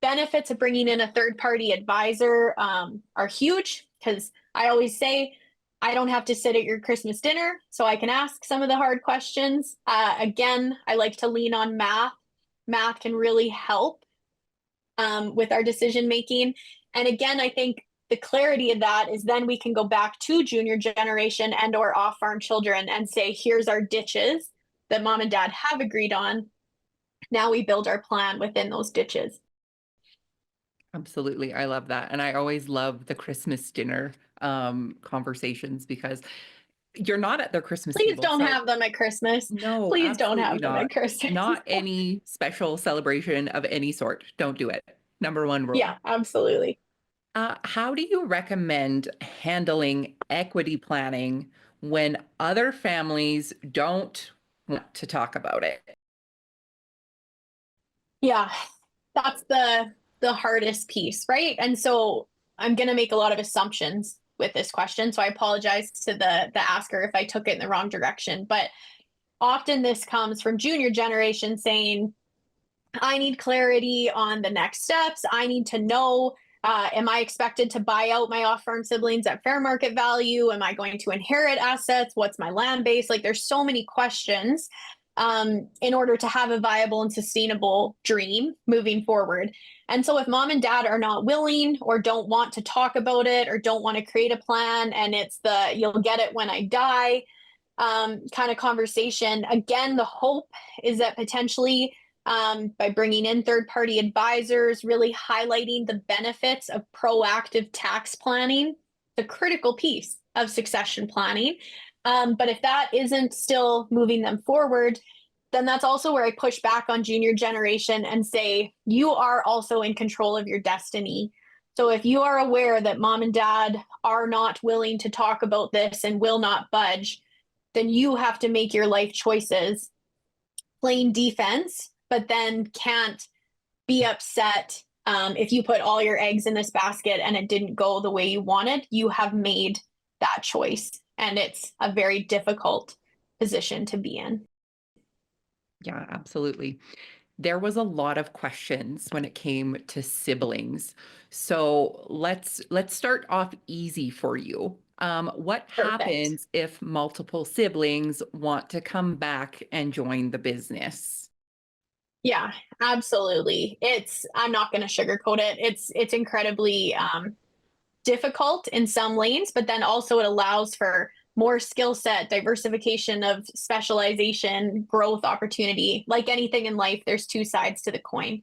benefits of bringing in a third party advisor are huge, because I always say, I don't have to sit at your Christmas dinner, so I can ask some of the hard questions. Again, I like to lean on math. Math can really help with our decision making. And again, I think the clarity of that is then we can go back to junior generation and or off-farm children and say, here's our ditches that mom and dad have agreed on. Now we build our plan within those ditches. Absolutely. I love that. And I always love the Christmas dinner conversations because you're not at their Christmas Please table. don't So have them at Christmas. no, Please don't absolutely have them not. at Christmas. Not any special celebration of any sort. Don't do it. Number one rule. Yeah, absolutely. How do you recommend handling equity planning when other families don't want to talk about it? Yeah, that's the hardest piece, right? And so I'm going to make a lot of assumptions with this question, so I apologize to the asker if I took it in the wrong direction. But often this comes from junior generation saying, I need clarity on the next steps. I need to know, am I expected to buy out my off-farm siblings at fair market value? Am I going to inherit assets? What's my land base? Like, there's so many questions in order to have a viable and sustainable dream moving forward. And so if mom and dad are not willing or don't want to talk about it or don't want to create a plan, and it's the you'll get it when I die kind of conversation, again, the hope is that potentially by bringing in third-party advisors, really highlighting the benefits of proactive tax planning, the critical piece of succession planning, But if that isn't still moving them forward, then that's also where I push back on junior generation and say, you are also in control of your destiny. So if you are aware that mom and dad are not willing to talk about this and will not budge, then you have to make your life choices playing defense, but then can't be upset if you put all your eggs in this basket and it didn't go the way you wanted. You have made that choice, and it's a very difficult position to be in. Yeah, absolutely. There was a lot of questions when it came to siblings. So let's start off easy for you. What Perfect. happens if multiple siblings want to come back and join the business? Yeah, absolutely. I'm not going to sugarcoat it. It's incredibly difficult in some lanes, but then also it allows for more skill set, diversification of specialization, growth opportunity. Like anything in life, there's two sides to the coin.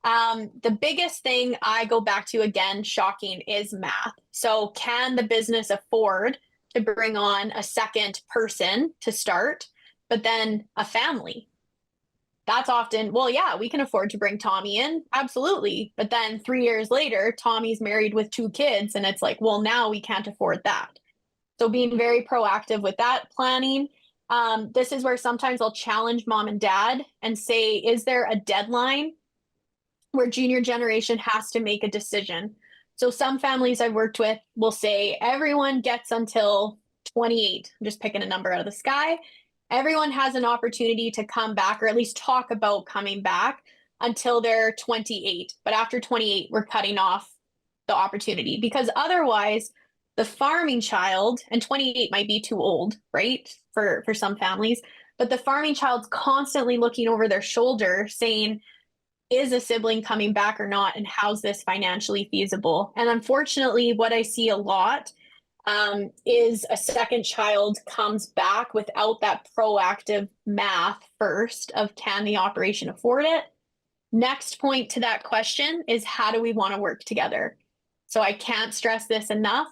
The biggest thing I go back to again, shocking, is math. So, can the business afford to bring on a second person to start, but then a family? That's often, well, yeah, we can afford to bring Tommy in. Absolutely. But then 3 years later, Tommy's married with 2 kids. And it's like, well, now we can't afford that. So being very proactive with that planning. This is where sometimes I'll challenge mom and dad and say, is there a deadline where junior generation has to make a decision? So some families I've worked with will say everyone gets until 28. I'm just picking a number out of the sky. Everyone has an opportunity to come back or at least talk about coming back until they're 28. But after 28, we're cutting off the opportunity because otherwise the farming child, and 28 might be too old, right? For some families, but the farming child's constantly looking over their shoulder saying, is a sibling coming back or not, and how's this financially feasible? And unfortunately, what I see a lot is a second child comes back without that proactive math first of, can the operation afford it? Next point to that question is, how do we want to work together? So I can't stress this enough.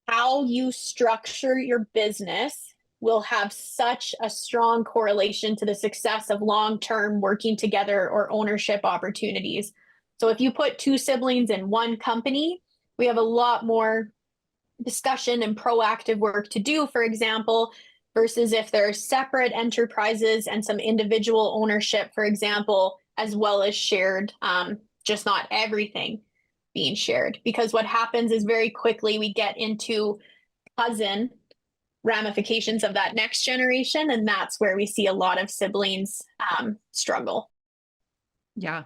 How you structure your business will have such a strong correlation to the success of long-term working together or ownership opportunities. So if you put two siblings in one company, we have a lot more discussion and proactive work to do, for example, versus if they're separate enterprises and some individual ownership, for example, as well as shared, just not everything being shared. Because what happens is very quickly we get into cousin ramifications of that next generation, and that's where we see a lot of siblings struggle. Yeah.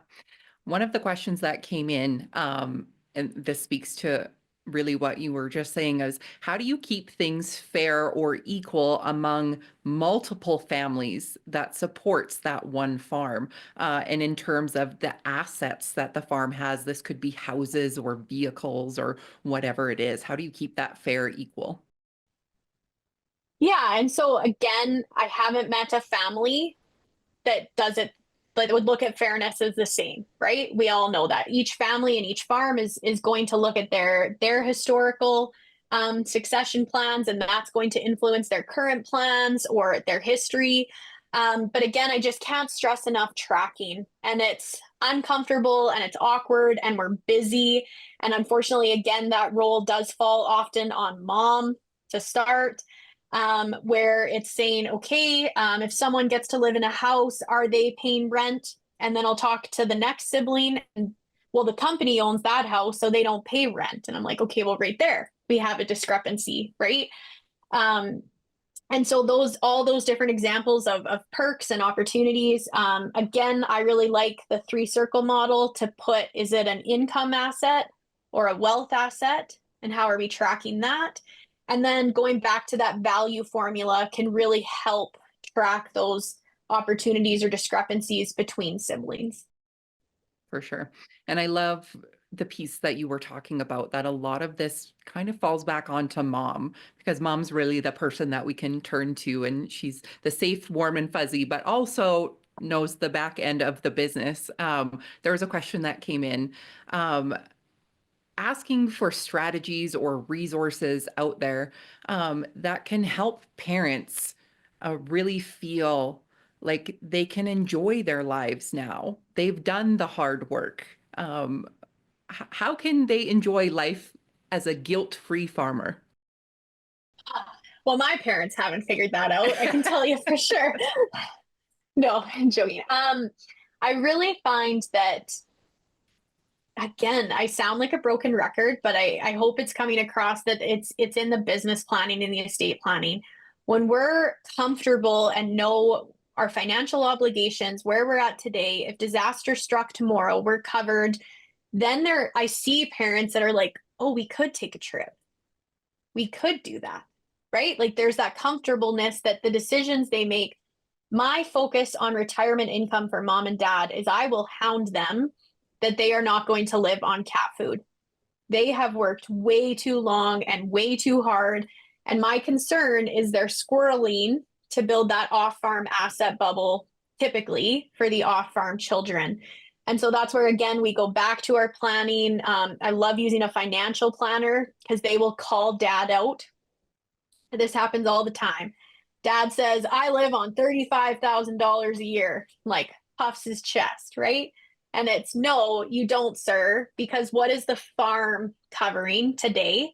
One of the questions that came in, and this speaks to really what you were just saying, is how do you keep things fair or equal among multiple families that supports that one farm? And in terms of the assets that the farm has, this could be houses or vehicles or whatever it is. How do you keep that fair, equal? Yeah, and so again, I haven't met a family that does it, that would look at fairness as the same, right? We all know that each family and each farm is going to look at their historical succession plans, and that's going to influence their current plans or their history. But again, I just can't stress enough tracking, and it's uncomfortable and it's awkward, and we're busy. And unfortunately, again, that role does fall often on mom to start, where it's saying, okay, if someone gets to live in a house, are they paying rent? And then I'll talk to the next sibling, and well, the company owns that house, so they don't pay rent. And I'm like, okay, well, right there, we have a discrepancy, right? Um, and so all those different examples of perks and opportunities. Again, I really like the 3 circle model to put, is it an income asset or a wealth asset? And how are we tracking that? And then going back to that value formula can really help track those opportunities or discrepancies between siblings. For sure. And I love the piece that you were talking about, that a lot of this kind of falls back onto mom, because mom's really the person that we can turn to, and she's the safe, warm, and fuzzy, but also knows the back end of the business. There was a question that came in. Um, asking for strategies or resources out there that can help parents really feel like they can enjoy their lives now. They've done the hard work. How can they enjoy life as a guilt-free farmer? Well, my parents haven't figured that out. I can tell you for sure. No, I'm joking. I really find that, again, I sound like a broken record, but I hope it's coming across that it's in the business planning and the estate planning. When we're comfortable and know our financial obligations, where we're at today, if disaster struck tomorrow, we're covered. Then I see parents that are like, oh, we could take a trip. We could do that, right? Like there's that comfortableness that the decisions they make. My focus on retirement income for mom and dad is I will hound them that they are not going to live on cat food. They have worked way too long and way too hard. And my concern is they're squirreling to build that off farm asset bubble, typically for the off farm children. And so that's where, again, we go back to our planning. I love using a financial planner because they will call dad out. This happens all the time. Dad says, I live on $35,000 a year, like puffs his chest, right? And it's no, you don't, sir, because what is the farm covering today?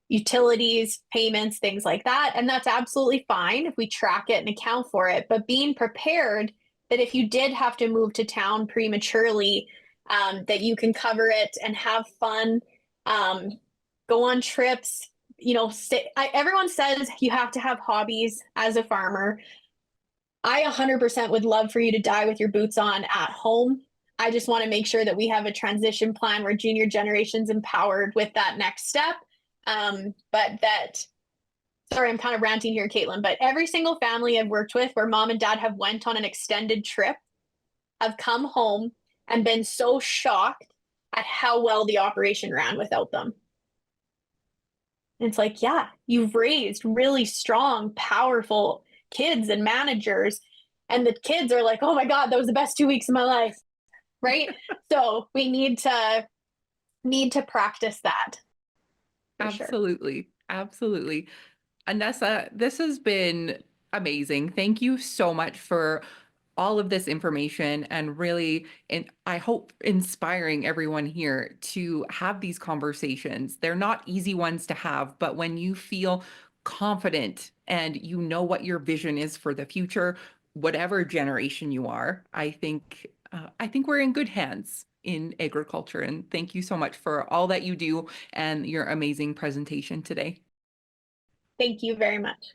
Utilities, payments, things like that. And that's absolutely fine if we track it and account for it. But being prepared that if you did have to move to town prematurely, that you can cover it and have fun, go on trips. Everyone says you have to have hobbies as a farmer. I 100% would love for you to die with your boots on at home. I just want to make sure that we have a transition plan where junior generation's empowered with that next step. Sorry, I'm kind of ranting here, Caitlin, but every single family I've worked with where mom and dad have went on an extended trip have come home and been so shocked at how well the operation ran without them. And it's like, yeah, you've raised really strong, powerful kids and managers. And the kids are like, oh my God, that was the best 2 weeks of my life. Right. So we need to practice that for sure. Absolutely. Absolutely. Annessa, this has been amazing. Thank you so much for all of this information and really, and I hope inspiring everyone here to have these conversations. They're not easy ones to have, but when you feel confident and you know what your vision is for the future, whatever generation you are, I think we're in good hands in agriculture. And thank you so much for all that you do and your amazing presentation today. Thank you very much.